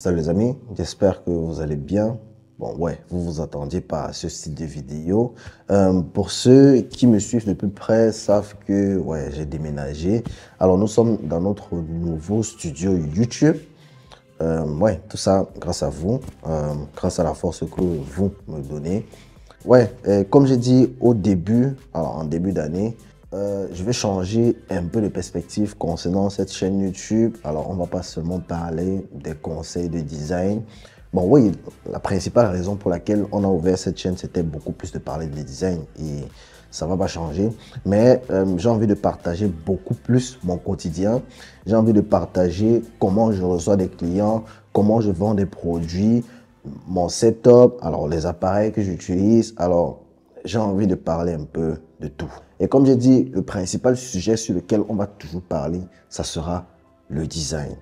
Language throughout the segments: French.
Salut les amis, j'espère que vous allez bien. Bon, ouais, vous vous attendiez pas à ce style de vidéo. Pour ceux qui me suivent de plus près savent que ouais, j'ai déménagé. Alors nous sommes dans notre nouveau studio YouTube. Ouais, tout ça grâce à vous, grâce à la force que vous me donnez. Ouais, comme j'ai dit au début, alors en début d'année, je vais changer un peu de perspective concernant cette chaîne YouTube. Alors, on va pas seulement parler des conseils de design. Bon, oui, la principale raison pour laquelle on a ouvert cette chaîne, c'était beaucoup plus de parler de design et ça va pas changer. Mais j'ai envie de partager beaucoup plus mon quotidien. J'ai envie de partager comment je reçois des clients, comment je vends des produits, mon setup, alors les appareils que j'utilise. Alors, j'ai envie de parler un peu de tout. Et comme j'ai dit, le principal sujet sur lequel on va toujours parler, ça sera le design.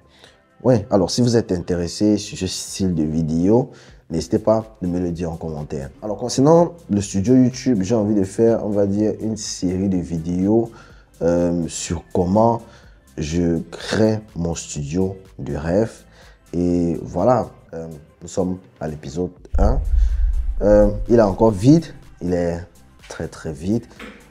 Ouais, alors si vous êtes intéressé sur ce style de vidéo, n'hésitez pas de me le dire en commentaire. Alors concernant le studio YouTube, j'ai envie de faire, on va dire, une série de vidéos sur comment je crée mon studio de rêve. Et voilà, nous sommes à l'épisode 1. Il est encore vide, il est très vide.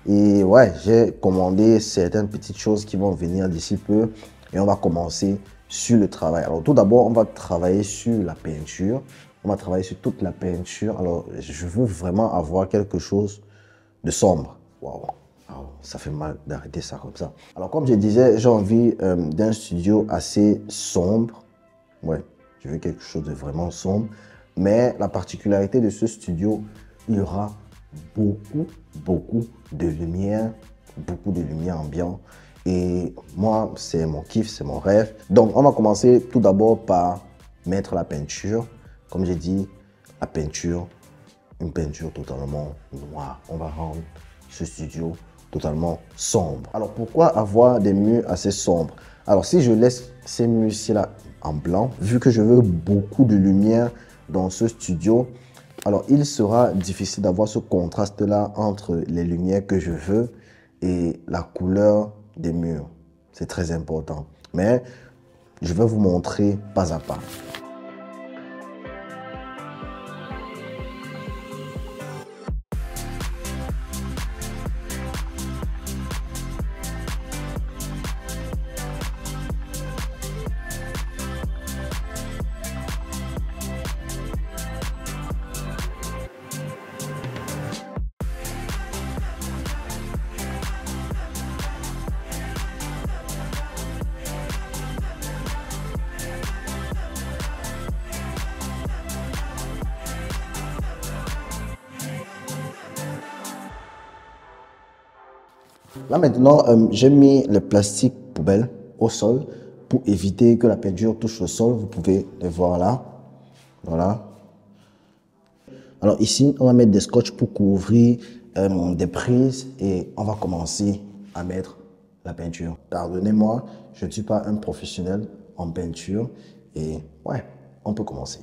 Et ouais, j'ai commandé certaines petites choses qui vont venir d'ici peu et on va commencer sur le travail. Alors tout d'abord, on va travailler sur la peinture. On va travailler sur toute la peinture. Alors je veux vraiment avoir quelque chose de sombre. Waouh, ça fait mal d'arrêter ça comme ça. Alors comme je disais, j'ai envie d'un studio assez sombre. Ouais, je veux quelque chose de vraiment sombre. Mais la particularité de ce studio, il y aura beaucoup de lumière, beaucoup de lumière ambiante. Et moi, c'est mon kiff, c'est mon rêve. Donc, on va commencer tout d'abord par mettre la peinture. Comme j'ai dit, la peinture, une peinture totalement noire. On va rendre ce studio totalement sombre. Alors, pourquoi avoir des murs assez sombres? Alors, si je laisse ces murs-ci là en blanc, vu que je veux beaucoup de lumière dans ce studio, alors il sera difficile d'avoir ce contraste-là entre les lumières que je veux et la couleur des murs. C'est très important. Mais je vais vous montrer pas à pas. Là maintenant, j'ai mis le plastique poubelle au sol pour éviter que la peinture touche le sol. Vous pouvez le voir là. Voilà. Alors ici, on va mettre des scotch pour couvrir des prises et on va commencer à mettre la peinture. Pardonnez-moi, je ne suis pas un professionnel en peinture et ouais, on peut commencer.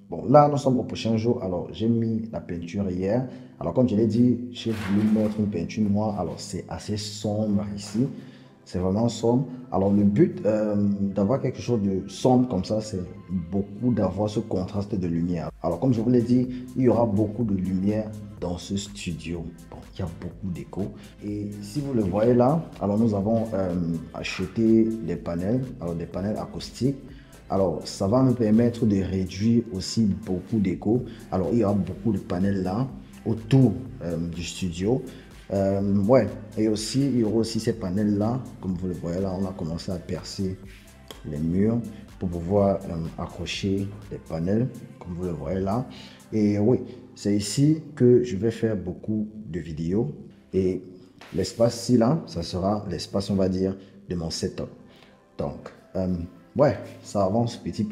Bon, là, nous sommes au prochain jour. Alors, j'ai mis la peinture hier. Alors, comme je l'ai dit, j'ai voulu mettre une peinture noire. Alors, c'est assez sombre ici. C'est vraiment sombre. Alors, le but d'avoir quelque chose de sombre comme ça, c'est beaucoup d'avoir ce contraste de lumière. Alors, comme je vous l'ai dit, il y aura beaucoup de lumière dans ce studio. Bon, il y a beaucoup d'écho. Et si vous le voyez là, alors nous avons acheté des panels, alors des panels acoustiques. Alors, ça va me permettre de réduire aussi beaucoup d'écho. Alors, il y aura beaucoup de panels là, autour du studio. Ouais, et aussi, il y aura aussi ces panels là, comme vous le voyez là, on a commencé à percer les murs pour pouvoir accrocher les panels, comme vous le voyez là. Et oui, c'est ici que je vais faire beaucoup de vidéos. Et l'espace-ci là, ça sera l'espace, on va dire, de mon setup. Donc, ouais, ça avance petit.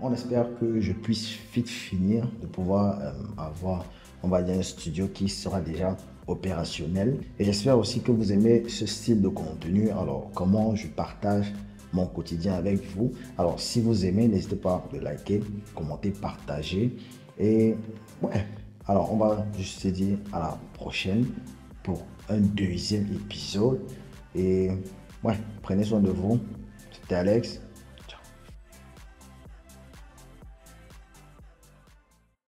On espère que je puisse vite finir de pouvoir avoir, on va dire, un studio qui sera déjà opérationnel. Et j'espère aussi que vous aimez ce style de contenu. Alors, comment je partage mon quotidien avec vous. Alors, si vous aimez, n'hésitez pas à liker, commenter, partager. Et ouais, alors on va juste se dire à la prochaine pour un deuxième épisode. Et ouais, prenez soin de vous. C'était Alex.